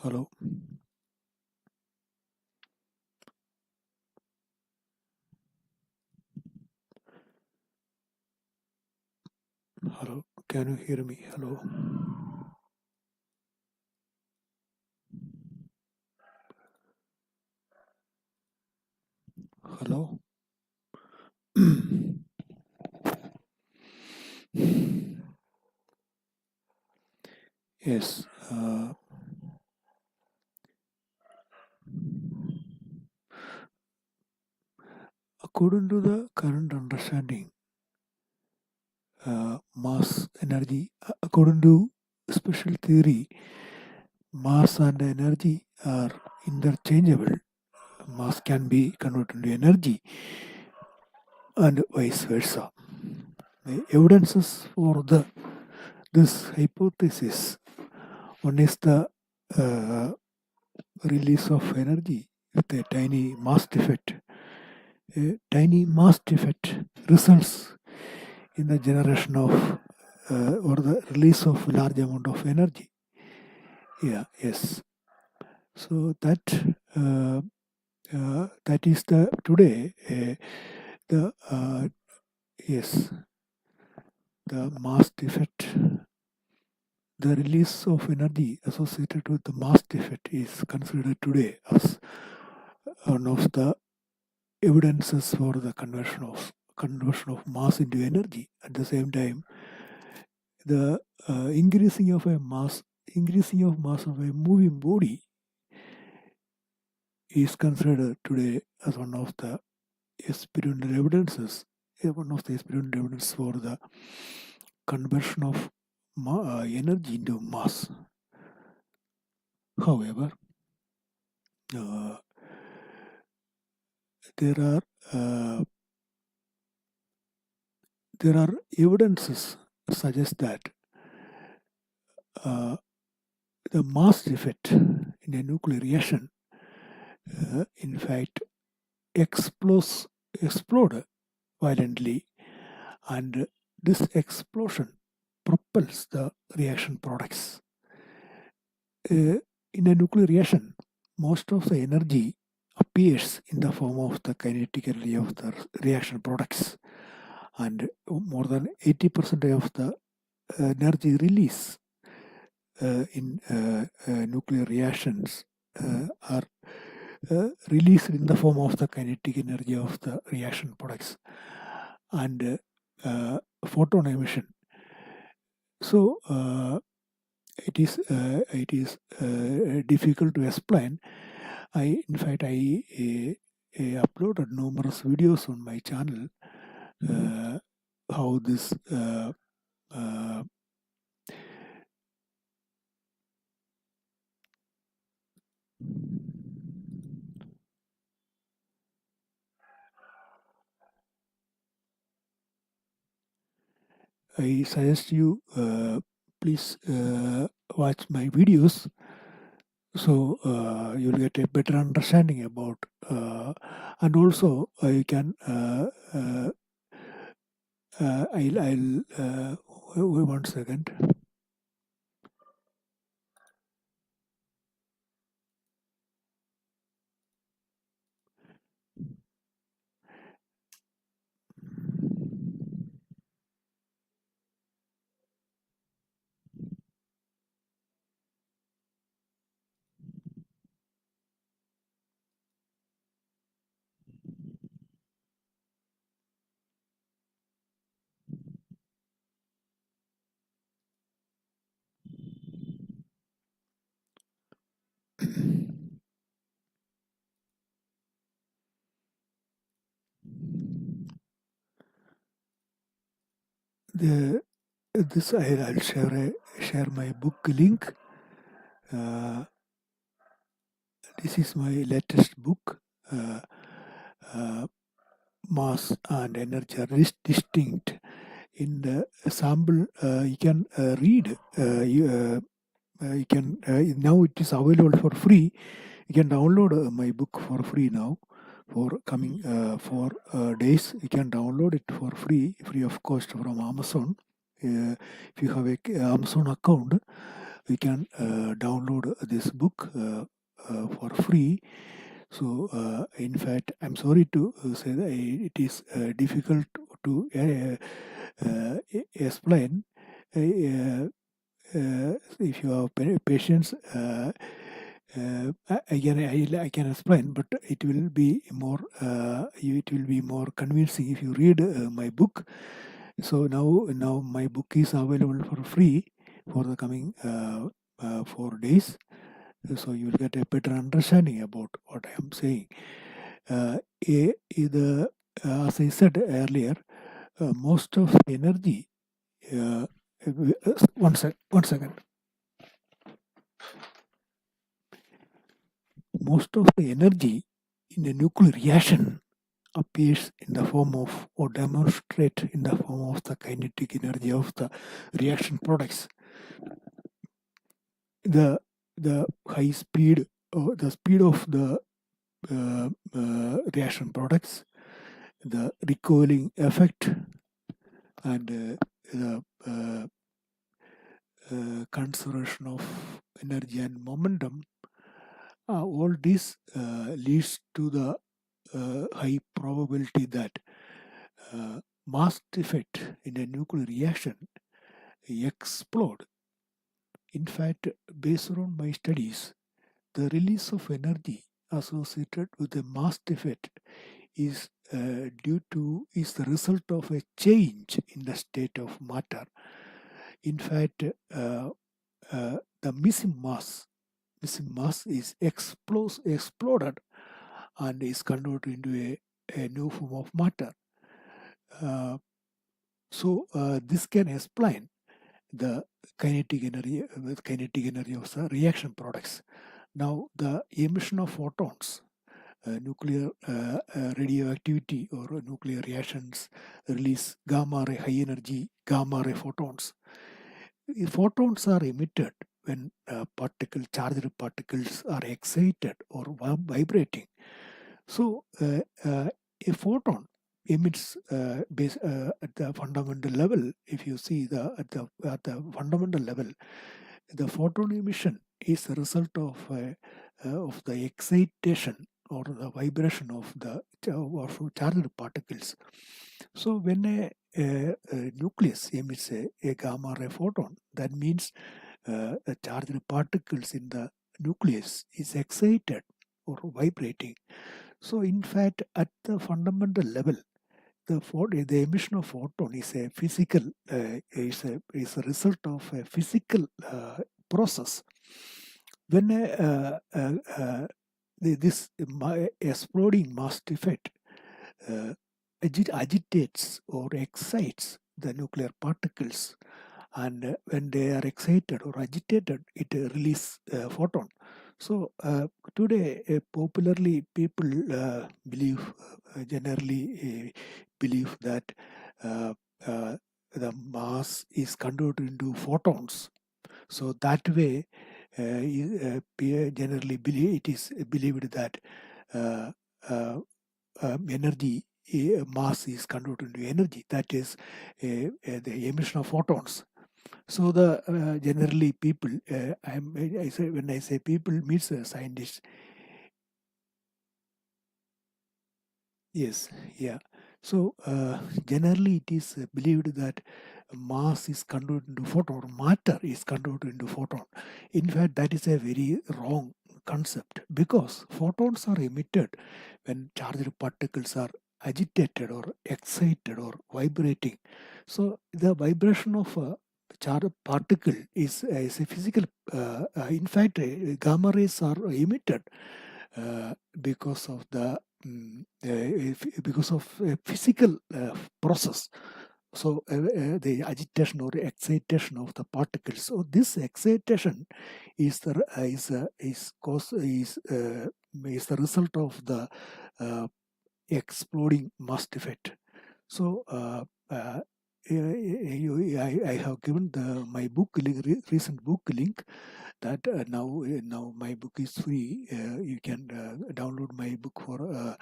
Hello. Hello. Can you hear me? Hello. Hello. Yes. According to the current understanding, mass energy, according to special theory, mass and energy are interchangeable. Mass can be converted into energy and vice versa. The evidences for this hypothesis, one is the release of energy with a tiny mass defect. A tiny mass defect results in the generation of or the release of large amount of energy. Yes. So that is the today the yes, the mass defect. The release of energy associated with the mass defect is considered today as one of the evidences for the conversion of mass into energy. At the same time, the increasing of mass of a moving body is considered today as one of the experimental evidences. One of the experimental evidence for the conversion of energy into mass. However, there are evidences suggest that the mass defect in a nuclear reaction, in fact, explode violently, and this explosion propels the reaction products. In a nuclear reaction, most of the energy appears in the form of the kinetic energy of the reaction products, and more than 80% of the energy release in nuclear reactions are released in the form of the kinetic energy of the reaction products and photon emission. So it is difficult to explain. In fact, I uploaded numerous videos on my channel how this I suggest you please watch my videos so you'll get a better understanding about and also you can I'll wait 1 second. This I'll share my book link. This is my latest book. Mass and energy are distinct. In the sample, you can read. You can now it is available for free. You can download my book for free now. For coming 4 days, you can download it for free of cost from Amazon. If you have a Amazon account, we can download this book for free. So, in fact, I'm sorry to say that it is difficult to explain. If you have patience, I can explain, but it will be more convincing if you read my book. So now my book is available for free for the coming 4 days. So you will get a better understanding about what I am saying. As I said earlier, most of the energy. One second. Most of the energy in a nuclear reaction appears in the form of or demonstrate in the form of the kinetic energy of the reaction products. The high speed the speed of the reaction products, the recoiling effect, and the conservation of energy and momentum, all this leads to the high probability that mass defect in a nuclear reaction explode. In fact, based on my studies, the release of energy associated with a mass defect is the result of a change in the state of matter. In fact, the missing mass is exploded and is converted into a new form of matter. So this can explain the kinetic energy of the reaction products. Now, the emission of photons, nuclear radioactivity or nuclear reactions release gamma ray, high energy gamma ray photons. Photons are emitted when charged particles are excited or vibrating. So, a photon emits at the fundamental level. If you see at the fundamental level, the photon emission is a result of the excitation or the vibration of the charged particles. So when a nucleus emits a gamma ray photon, that means the charged particles in the nucleus is excited or vibrating. So in fact, at the fundamental level, the emission of photon is a physical is a result of a physical process. When this exploding mass defect agitates or excites the nuclear particles, and when they are excited or agitated, it releases photon. So today, popularly, people generally believe that the mass is converted into photons. So that way, generally it is believed that energy mass is converted into energy. That is the emission of photons. So the generally people, I say when I say people means scientists. Yes, yeah. So generally it is believed that mass is converted into photon, or matter is converted into photon. In fact, that is a very wrong concept, because photons are emitted when charged particles are agitated or excited or vibrating. So the vibration of a charged particle is a physical. In fact, gamma rays are emitted because of a physical process. So the agitation or excitation of the particles. So this excitation is the result of the exploding mass defect. So I have given my book recent book link that now my book is free. You can download my book for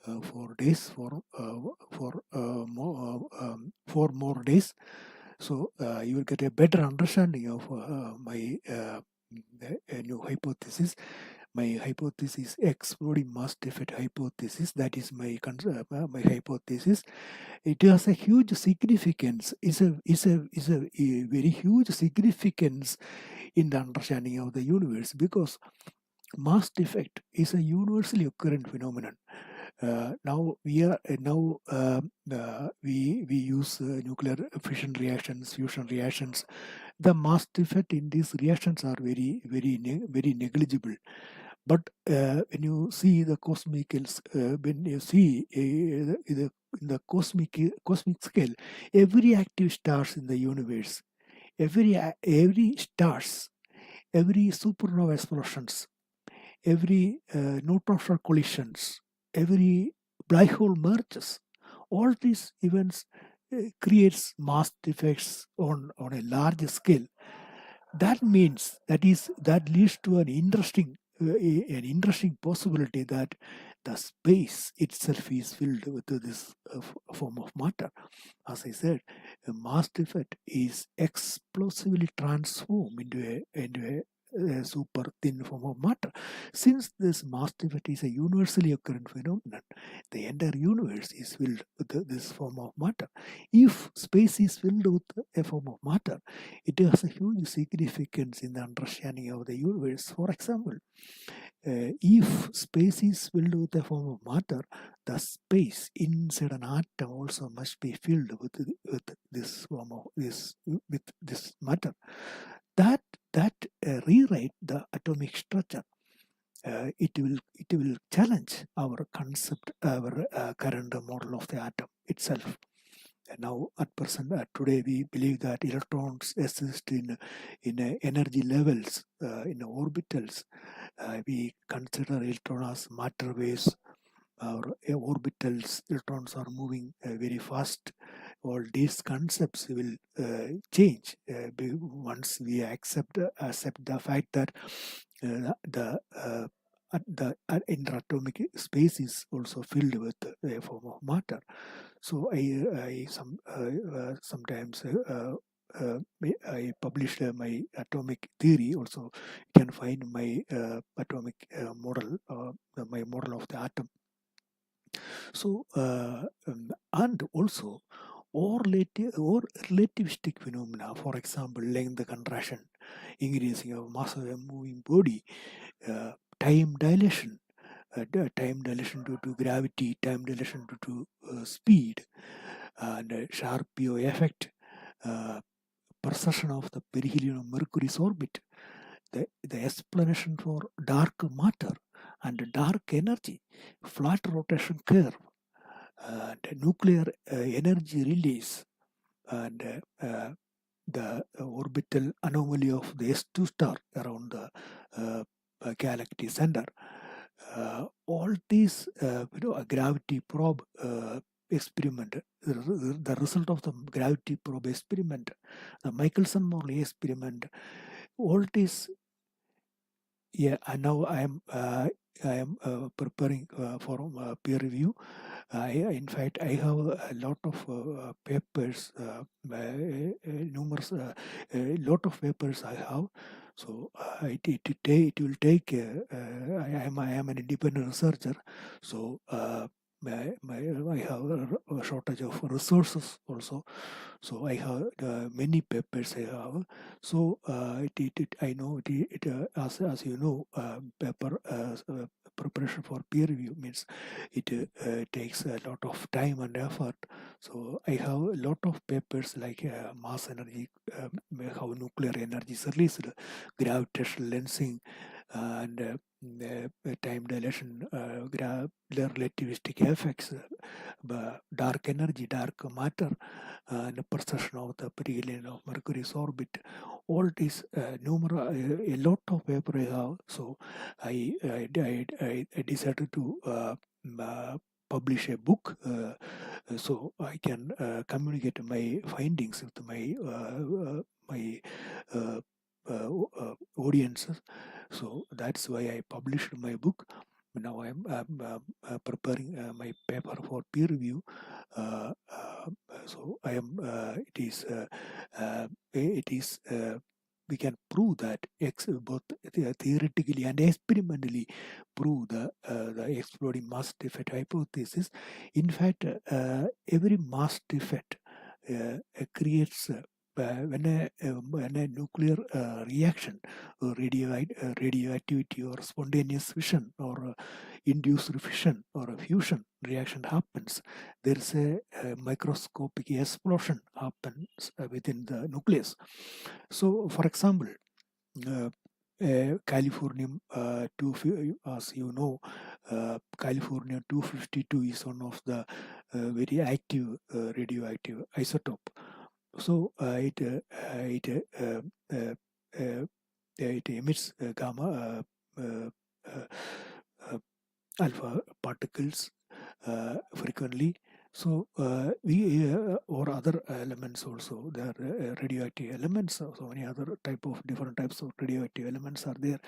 4 days for 4 more days. So you will get a better understanding of my new hypothesis. My hypothesis, exploding mass defect hypothesis. That is my hypothesis. It has a huge significance. Is a very huge significance in the understanding of the universe, because mass defect is a universally occurrent phenomenon. Now we are now we use nuclear fission reactions, fusion reactions. The mass defect in these reactions are very negligible. But when you see the when you see in the cosmic scale, every active stars in the universe, every stars, every supernova explosions, every neutron star collisions, every black hole merges, all these events creates mass defects on a large scale. That means that leads to an interesting possibility that the space itself is filled with this form of matter. As I said, a mass defect is explosively transformed into a super thin form of matter. Since this mass defect is a universally occurrent phenomenon, the entire universe is filled with this form of matter. If space is filled with a form of matter, it has a huge significance in the understanding of the universe. For example, if space is filled with a form of matter, the space inside an atom also must be filled with this form of with this matter. That rewrite the atomic structure. It will challenge our concept, our current model of the atom itself. Now, at present, today we believe that electrons exist in energy levels, in orbitals. We consider electrons as matter waves. Our orbitals, electrons are moving very fast. All these concepts will change once we accept the fact that the interatomic space is also filled with a form of matter. So sometimes I published my atomic theory. Also, you can find my atomic model, my model of the atom. So, and also, or relativistic phenomena, for example, length contraction, increasing of mass of a moving body, time dilation, time dilation due to gravity, time dilation due to speed, and sharp PO effect, precession of the perihelion of Mercury's orbit, the explanation for dark matter and dark energy, flat rotation curve, and nuclear energy release, and the orbital anomaly of the S2 star around the galaxy center. All these, a gravity probe experiment, the result of the gravity probe experiment, the Michelson-Morley experiment, all these. Yeah, and now I am preparing for peer review. In fact, I have a lot of papers, numerous, a lot of papers I have. So it will take. I am an independent researcher, so I have a shortage of resources also. So I have many papers I have. So I know as you know, paper preparation for peer review means it takes a lot of time and effort. So I have a lot of papers like mass energy, how nuclear energy is released, gravitational lensing, and time dilation, relativistic effects, dark energy, dark matter, and the precession of the perihelion of Mercury's orbit. All these a lot of paper I have. So I decided to publish a book, so I can communicate my findings with my uh, audiences. So that's why I published my book. Now I'm preparing my paper for peer review. So I am. It is. We can prove that both theoretically and experimentally prove the exploding mass defect hypothesis. In fact, every mass defect creates when a nuclear reaction, radioactivity or spontaneous fission or induced fission or a fusion reaction happens, there is a microscopic explosion happens within the nucleus. So, for example, Californium as you know, Californium 252 is one of the very active radioactive isotope. So it emits gamma alpha particles frequently. So we or other elements also, there are radioactive elements. So many other different types of radioactive elements are there.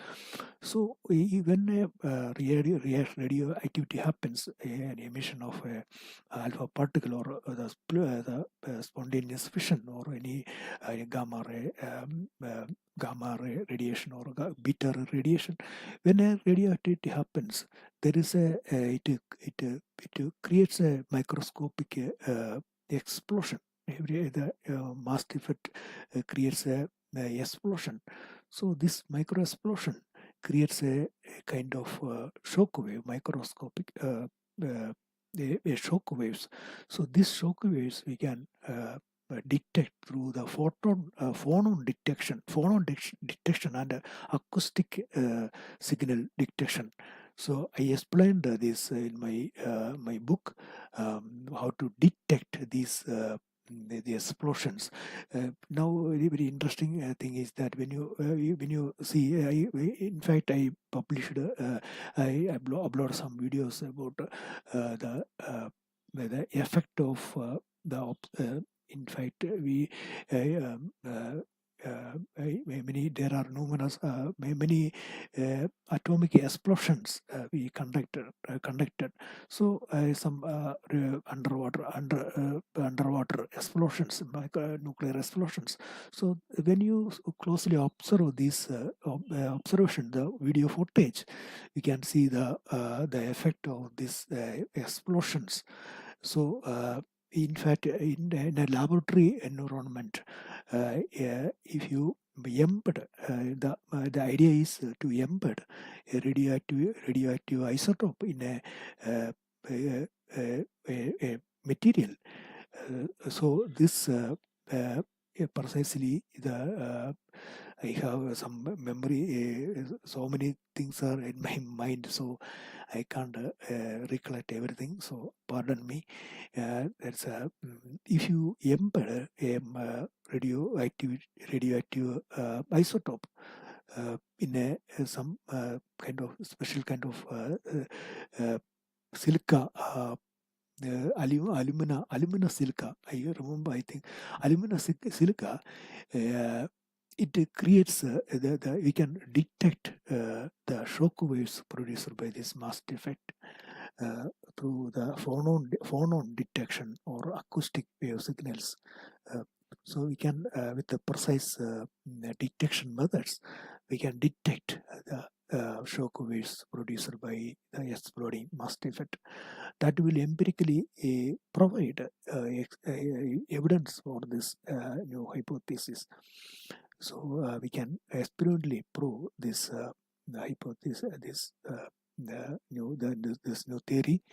So when radioactivity happens, an emission of a alpha particle or the spontaneous fission or any gamma ray, radiation or beta ray radiation, when a radioactivity happens, there is it creates a microscopic explosion. The mass defect creates a explosion. So this micro explosion creates a kind of shock wave, microscopic shock waves. So these shock waves we can detect through the phonon detection and acoustic signal detection. So I explained this in my book, how to detect these the explosions. Now, very interesting thing is that when you see, in fact, I published, I upload some videos about the effect of in fact, we there are numerous many atomic explosions we conducted. So some underwater explosions, nuclear explosions. So when you closely observe this observation, the video footage, you can see the effect of these explosions. So in fact, in a laboratory environment, if you embed the idea is to embed a radioactive isotope in a material. So this precisely I have some memory. So many things are in my mind, so I can't recollect everything. So pardon me. That's if you embed a radioactive isotope in some kind of special kind of silica. Alumina silica. I remember. I think alumina silica. It creates we can detect the shock waves produced by this mass defect through the phonon detection or acoustic wave signals. So we can, with the precise detection methods, we can detect the shock waves produced by the exploding mass defect. That will empirically provide evidence for this new hypothesis. So we can experimentally prove this hypothesis, this new theory.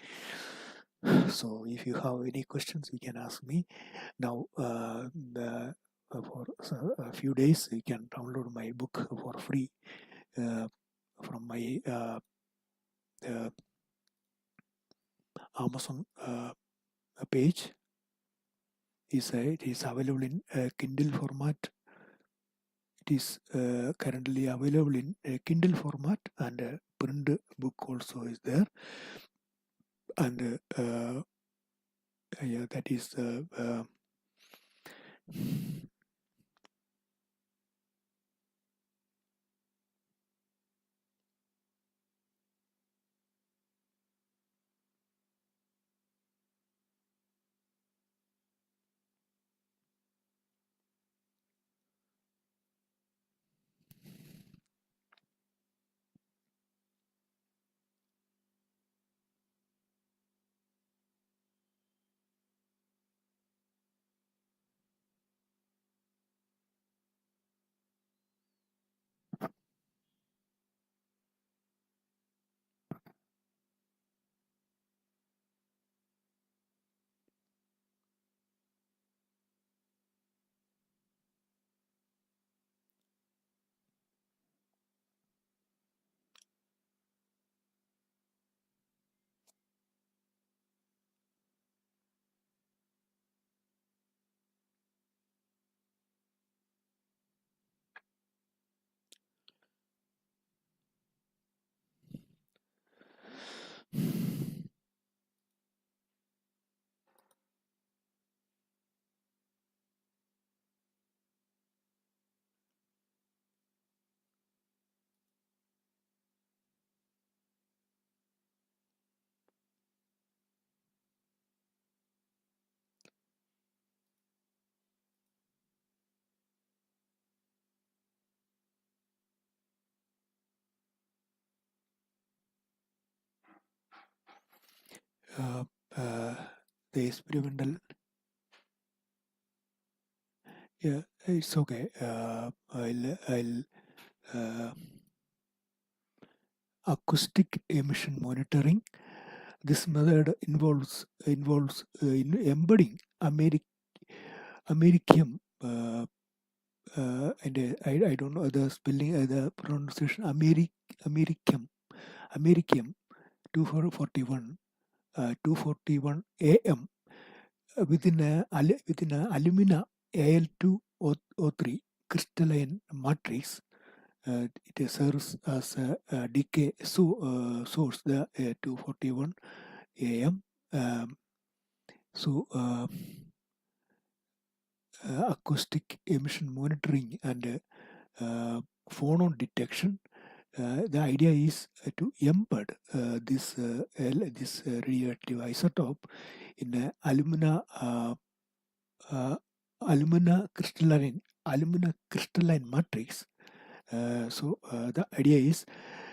So if you have any questions, you can ask me. Now, for a few days, you can download my book for free from my Amazon page. It is available in Kindle format. It is currently available in Kindle format, and print book also is there. And yeah, that is the experimental. Yeah, it's okay. I'll acoustic emission monitoring. This method involves embedding americium and I don't know the spelling, the pronunciation. Americium 241 241 AM within a alumina Al2O3 crystalline matrix. It serves as a decay source, the 241 AM. So acoustic emission monitoring and phonon detection. The idea is to embed this radioactive isotope in a uh, alumina crystalline matrix. The idea is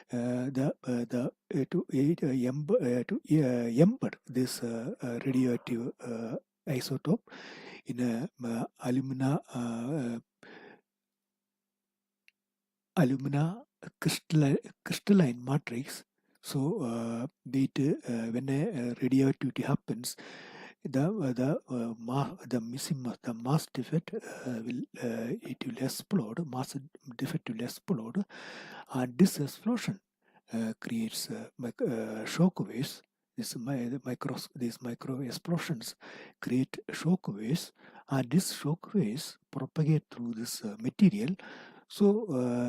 the to embed this radioactive isotope in a alumina crystalline matrix. So when a radioactivity happens, the mass defect will explode. Mass defect will explode, and this explosion creates shock waves. These micro explosions create shock waves, and these shock waves propagate through this material. So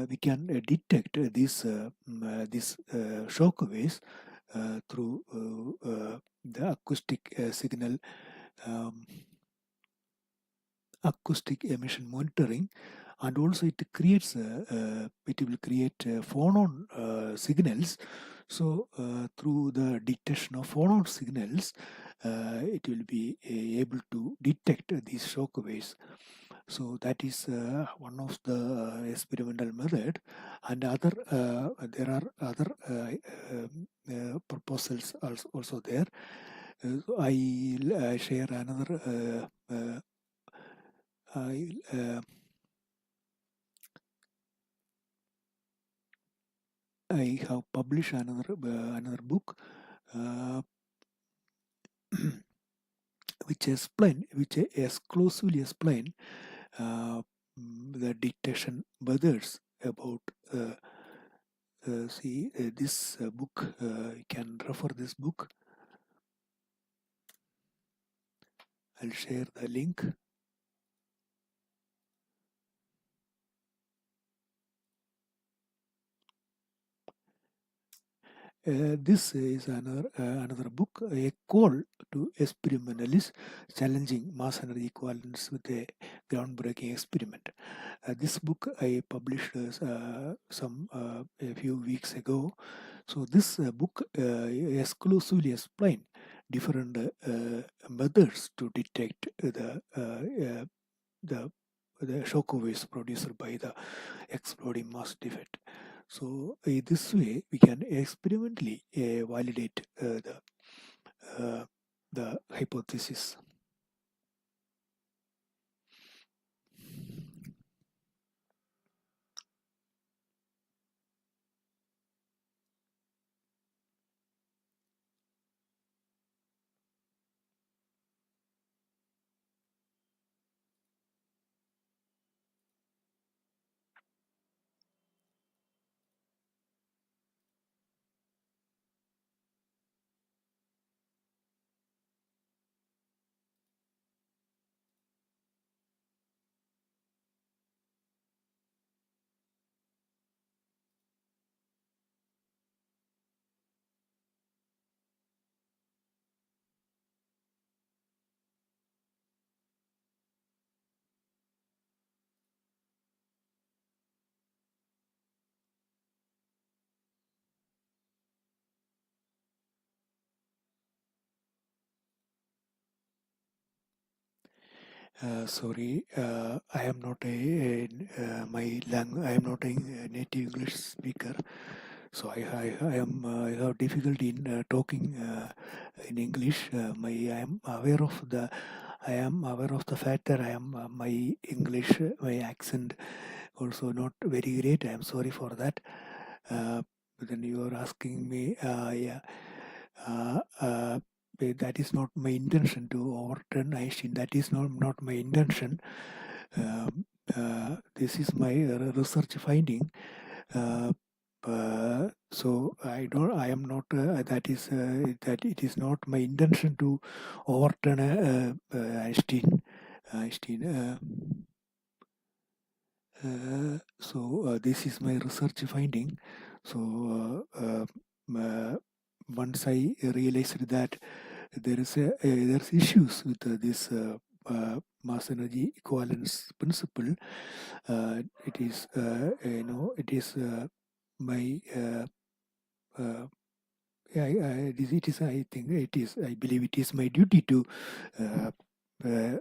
we can detect these shock waves through the um, acoustic emission monitoring, and also it will create phonon signals. So through the detection of phonon signals, it will be able to detect these shock waves. So that is one of the experimental method, and there are other proposals also there. I'll share another. I have published another book which exclusively explain the detection methods about. This book. You can refer this book. I'll share the link. This is another book, a call to experimentalists challenging mass energy equivalence with a groundbreaking experiment. This book I published a few weeks ago. So this book exclusively explain different methods to detect the shock waves produced by the exploding mass defect. So this way we can experimentally validate the hypothesis. Sorry, I am not I am not a native English speaker. So I have difficulty in talking in English. I am aware of the fact that I am my English, my accent also not very great. I am sorry for that. But then you are asking me, yeah, uh, uh, that is not my intention to overturn Einstein. That is not my intention. This is my research finding. Uh, so I am not. That it is not my intention to overturn Einstein. Einstein. So this is my research finding. So once I realized that there's issues with this mass energy equivalence principle, it is it is my it is I think it is I believe it is my duty to uh, uh,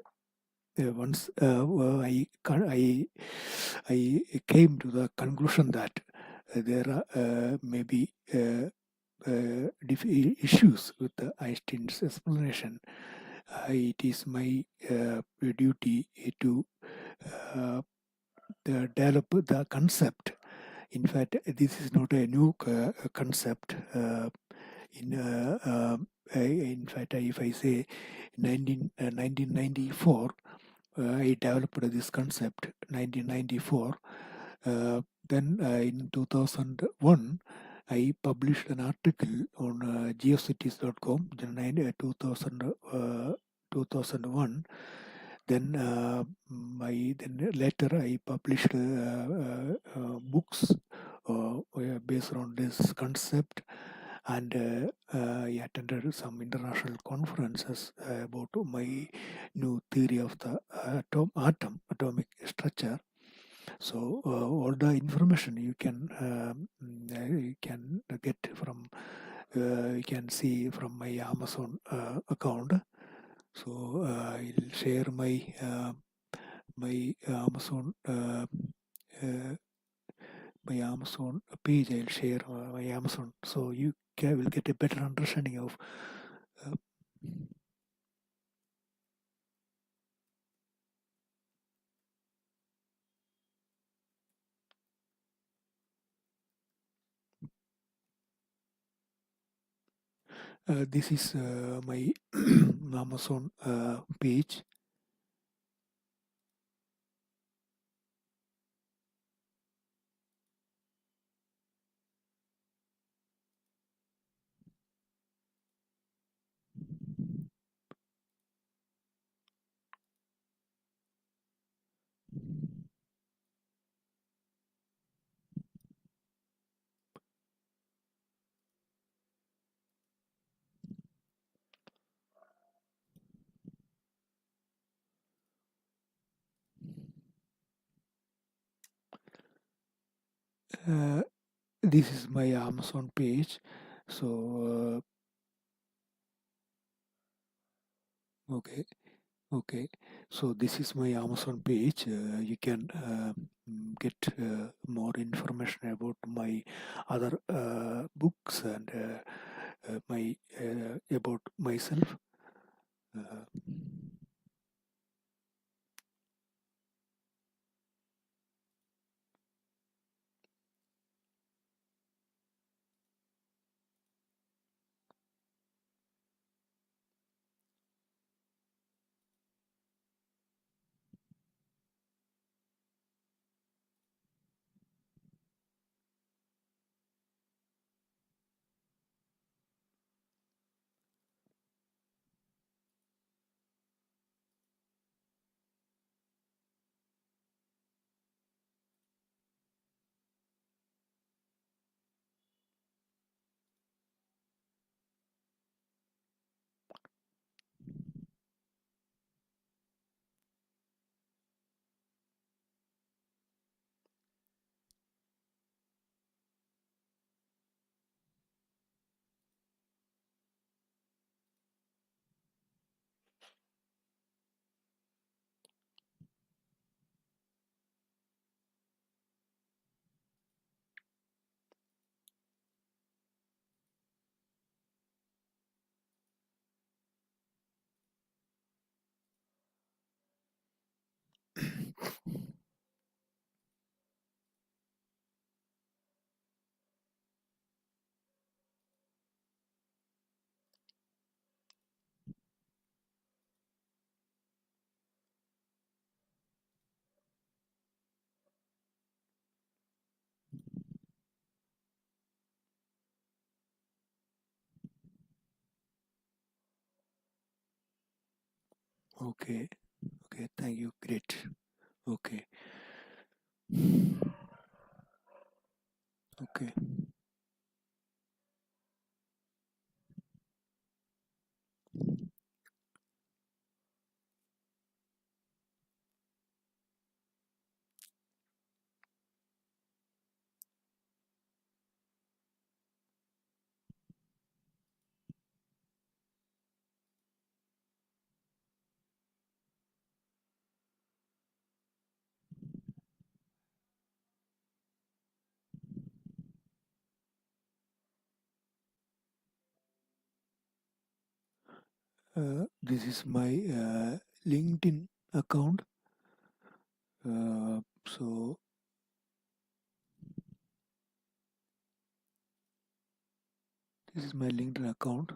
once I came to the conclusion that there are maybe issues with Einstein's explanation. It is my duty to uh, develop the concept. In fact, this is not a new concept. In fact, if I say 1994, I developed this concept 1994. Then in 2001, I published an article on geocities.com, 2001. Then later I published books based on this concept, and I attended some international conferences about my new theory of the atomic structure. So all the information you can get from you can see from my Amazon account. So I'll share my Amazon my Amazon page. I'll share my Amazon, so you will get a better understanding of. Uh, this is my Amazon page. Uh, this is my Amazon page. So okay. Okay, so this is my Amazon page. You can get more information about my other books and my about myself. Uh, Okay. Okay. Thank you. Great. Okay. Okay. This is my LinkedIn account. So this is my LinkedIn account.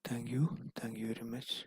Thank you. Thank you very much.